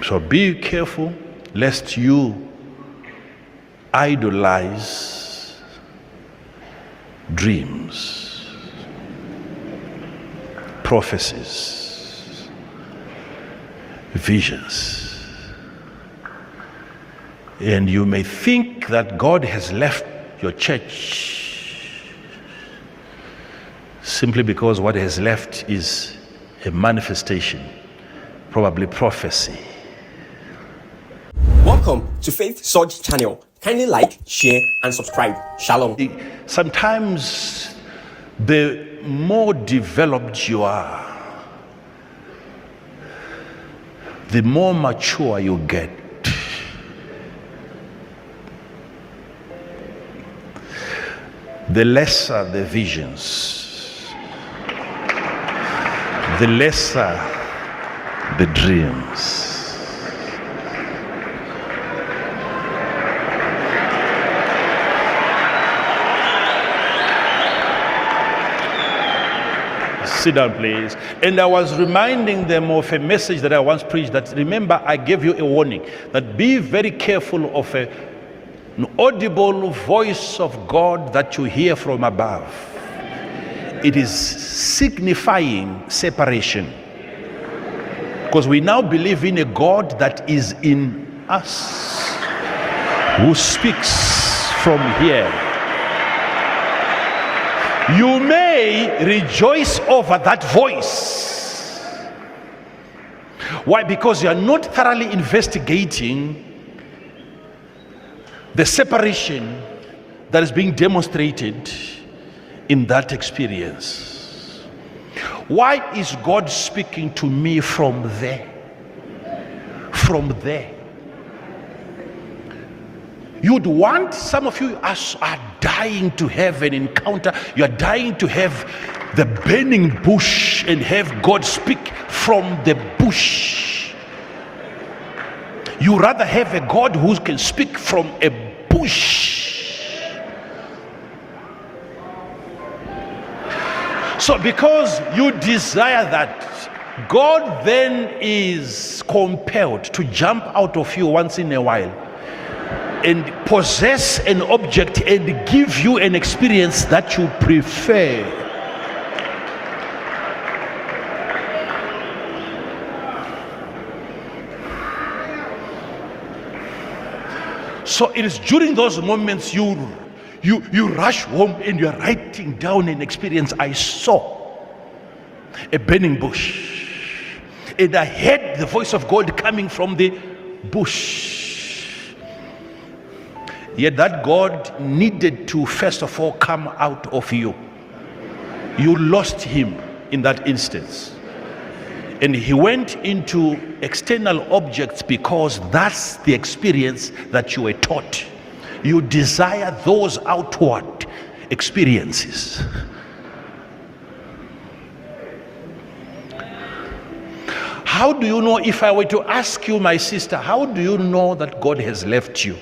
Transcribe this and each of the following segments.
So be careful lest you idolize dreams, prophecies, visions. And you may think that God has left your church simply because what has left is a manifestation, probably prophecy. Welcome to Faith Surge channel. Kindly like, share, and subscribe. Shalom. Sometimes the more developed you are, the more mature you get. The lesser the visions, the lesser the dreams. Sit down, please. And I was reminding them of a message that I once preached, that remember I gave you a warning that be very careful of an audible voice of God that you hear from above. It is signifying separation, because we now believe in a God that is in us, who speaks from here. You may rejoice over that voice. Why? Because you are not thoroughly investigating the separation that is being demonstrated in that experience. Why is God speaking to me from there? From there. You'd want, some of you are dying to have an encounter. You're dying to have the burning bush and have God speak from the bush. You rather have a God who can speak from a bush. So because you desire that, God then is compelled to jump out of you once in a while and possess an object and give you an experience that you prefer. So it is during those moments you rush home and you're writing down an experience. I saw a burning bush and I heard the voice of God coming from the bush. Yet that God needed to first of all come out of you. You lost him in that instance. And he went into external objects because that's the experience that you were taught. You desire those outward experiences. How do you know, if I were to ask you, my sister, how do you know that God has left you?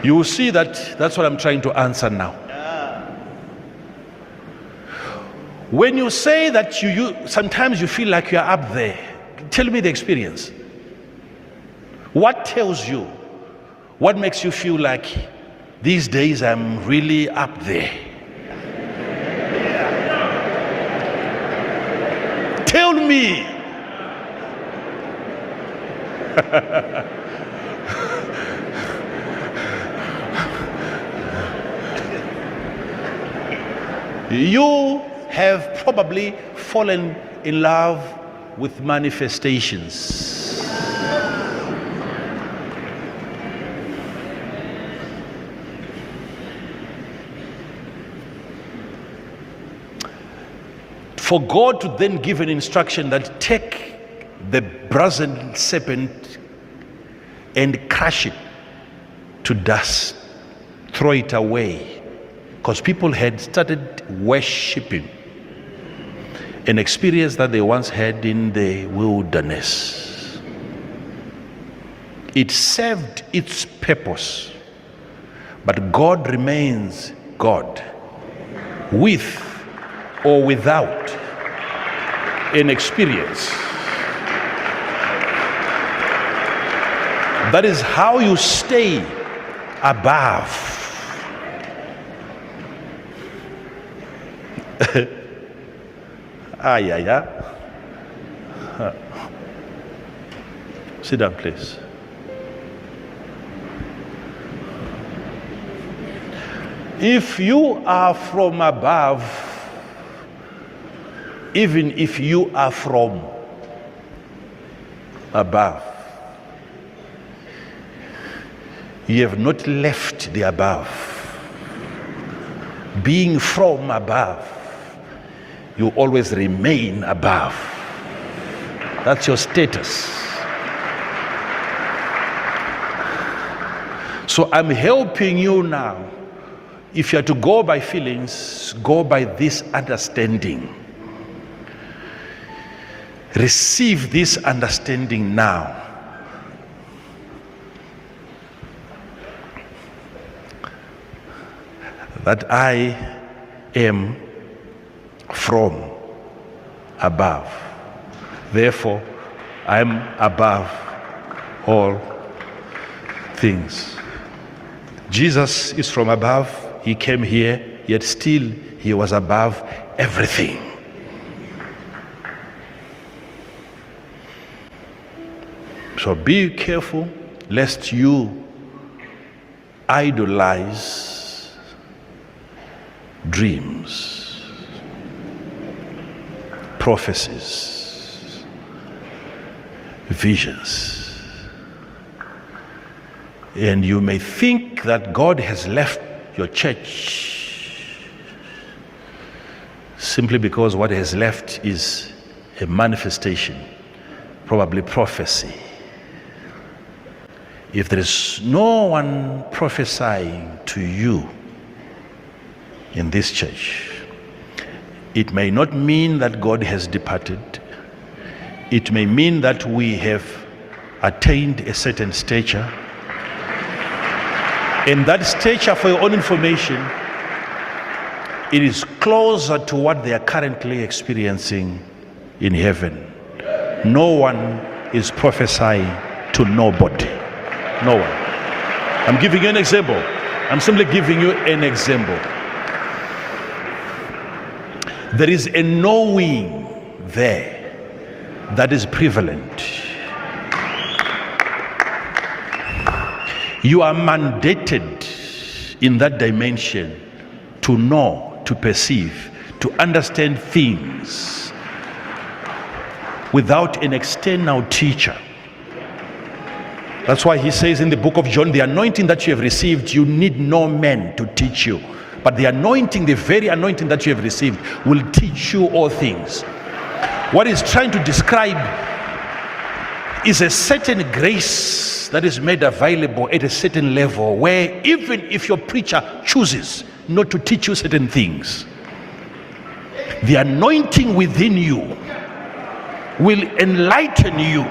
You will see that that's what I'm trying to answer now. When you say that you sometimes you feel like you're up there, tell me the experience. What tells you? What makes you feel like these days I'm really up there? Tell me. You have probably fallen in love with manifestations. For God to then give an instruction that take the brazen serpent and crush it to dust, throw it away. Because people had started worshiping an experience that they once had in the wilderness. It served its purpose, but God remains God, with or without an experience. That is how you stay above. Sit down, please. If you are from above, even if you are from above, you have not left the above. Being from above, you always remain above. That's your status. So I'm helping you now. If you are to go by feelings, go by this understanding. Receive this understanding now. That I am from above. Therefore, I am above all things. Jesus is from above. He came here, yet still he was above everything. So be careful lest you idolize dreams, prophecies, visions. And you may think that God has left your church simply because what has left is a manifestation, probably prophecy. If there is no one prophesying to you in this church, it may not mean that God has departed. It may mean that we have attained a certain stature. And that stature, for your own information, it is closer to what they are currently experiencing in heaven. No one is prophesying to nobody. No one. I'm giving you an example. I'm simply giving you an example. There is a knowing there that is prevalent. You are mandated in that dimension to know, to perceive, to understand things without an external teacher. That's why he says in the book of John, the anointing that you have received, you need no man to teach you. But the anointing, the very anointing that you have received, will teach you all things. What he's trying to describe is a certain grace that is made available at a certain level where even if your preacher chooses not to teach you certain things, the anointing within you will enlighten you.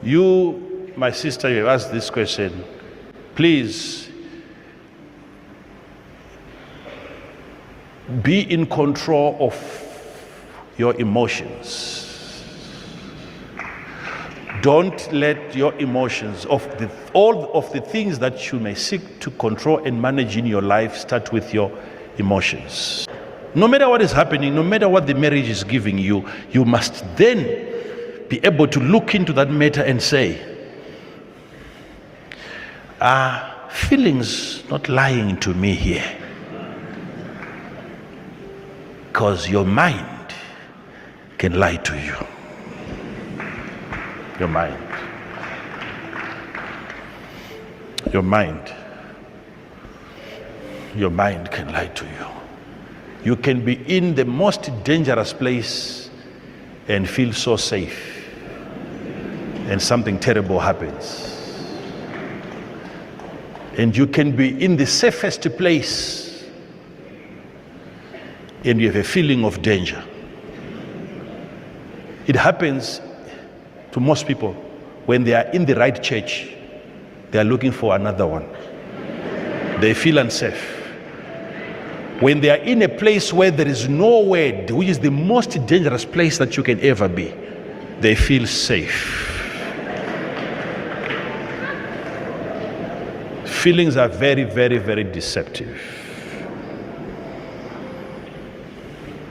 You, my sister, you asked this question. Please be in control of your emotions. Don't let your emotions, all of the things that you may seek to control and manage in your life, start with your emotions. No matter what is happening, no matter what the marriage is giving you, you must then be able to look into that matter and say, are feelings not lying to me here? Because your mind can lie to you. Your mind. Your mind. Your mind can lie to you. You can be in the most dangerous place and feel so safe, and something terrible happens. And you can be in the safest place and you have a feeling of danger. It happens to most people when they are in the right church, they are looking for another one. They feel unsafe. When they are in a place where there is no word, which is the most dangerous place that you can ever be, they feel safe. Feelings are very, very, very deceptive.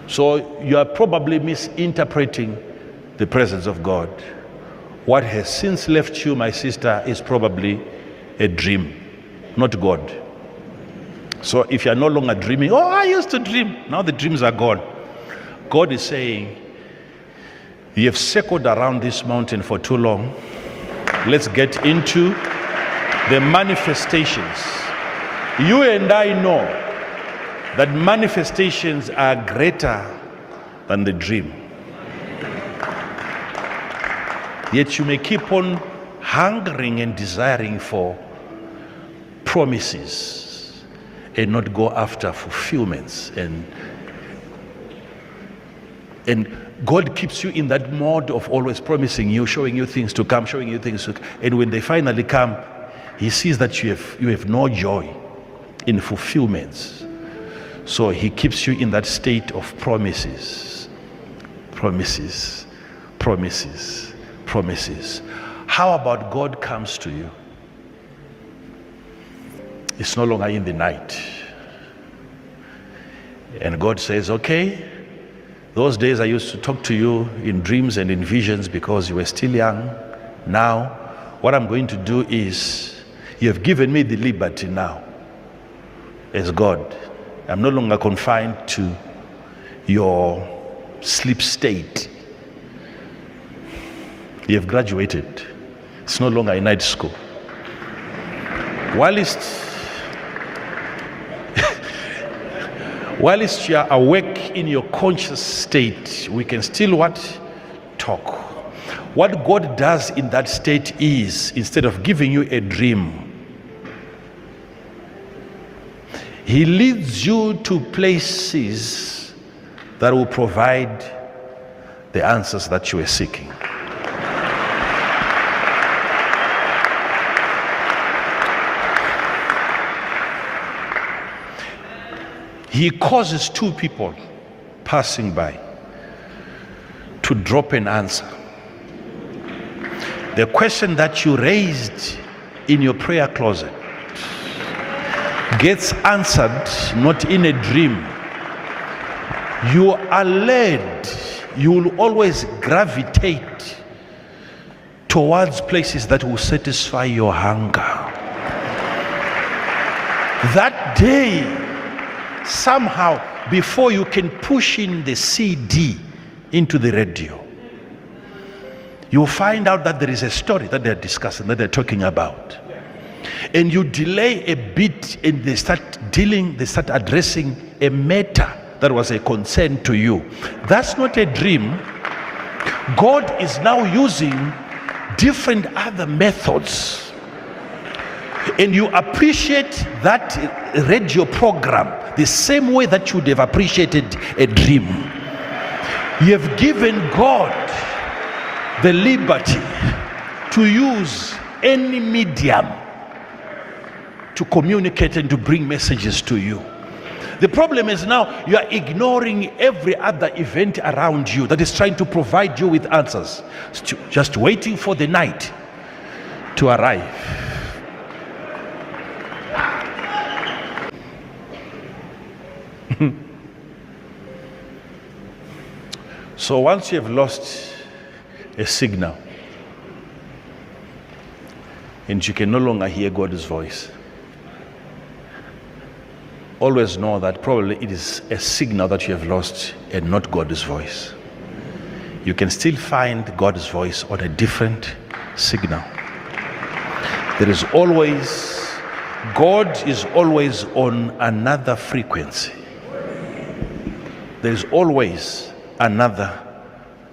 So you are probably misinterpreting the presence of God. What has since left you, my sister, is probably a dream, not God. So if you are no longer dreaming, I used to dream, now the dreams are gone. God is saying, you have circled around this mountain for too long. Let's get into the manifestations. You and I know that manifestations are greater than the dream. Yet you may keep on hungering and desiring for promises and not go after fulfillments. And God keeps you in that mode of always promising you, showing you things to come, showing you things to come. And when they finally come, he sees that you have no joy in fulfillments. So he keeps you in that state of promises. Promises. Promises. Promises. How about God comes to you? It's no longer in the night. And God says, okay, those days I used to talk to you in dreams and in visions because you were still young. Now, what I'm going to do is, you have given me the liberty now as God. I'm no longer confined to your sleep state. You have graduated. It's no longer a night school. Whilst you are awake in your conscious state, we can still talk. What God does in that state is, instead of giving you a dream, he leads you to places that will provide the answers that you are seeking. He causes two people passing by to drop an answer. The question that you raised in your prayer closet gets answered not in a dream. You are led, you will always gravitate towards places that will satisfy your hunger. That day, somehow, before you can push in the CD into the radio, you'll find out that there is a story that they're discussing, that they're talking about. And you delay a bit and they start addressing a matter that was a concern to you. That's not a dream. God is now using different other methods. And you appreciate that radio program the same way that you would have appreciated a dream. You have given God the liberty to use any medium to communicate and to bring messages to you. The problem is now you are ignoring every other event around you that is trying to provide you with answers, just waiting for the night to arrive. So once you have lost a signal and you can no longer hear God's voice, always know that probably it is a signal that you have lost and not God's voice. You can still find God's voice on a different signal. God is always on another frequency. There is always another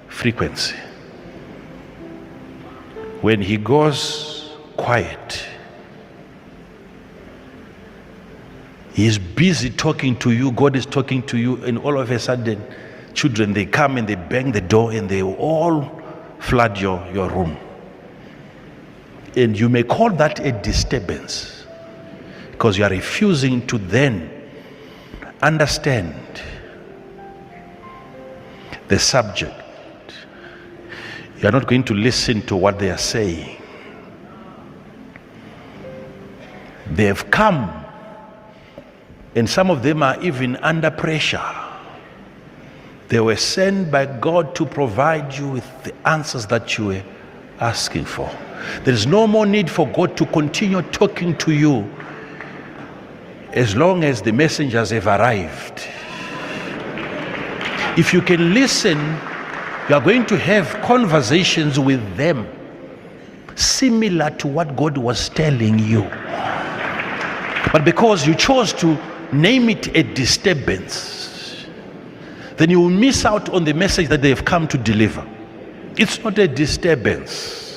frequency. When he goes quiet, he is busy talking to you, God is talking to you, and all of a sudden, children, they come and they bang the door and they all flood your room. And you may call that a disturbance because you are refusing to then understand the subject. You are not going to listen to what they are saying. They have come, and some of them are even under pressure. They were sent by God to provide you with the answers that you were asking for. There is no more need for God to continue talking to you as long as the messengers have arrived. If you can listen, you are going to have conversations with them similar to what God was telling you. But because you chose to name it a disturbance, then you will miss out on the message that they have come to deliver. It's not a disturbance.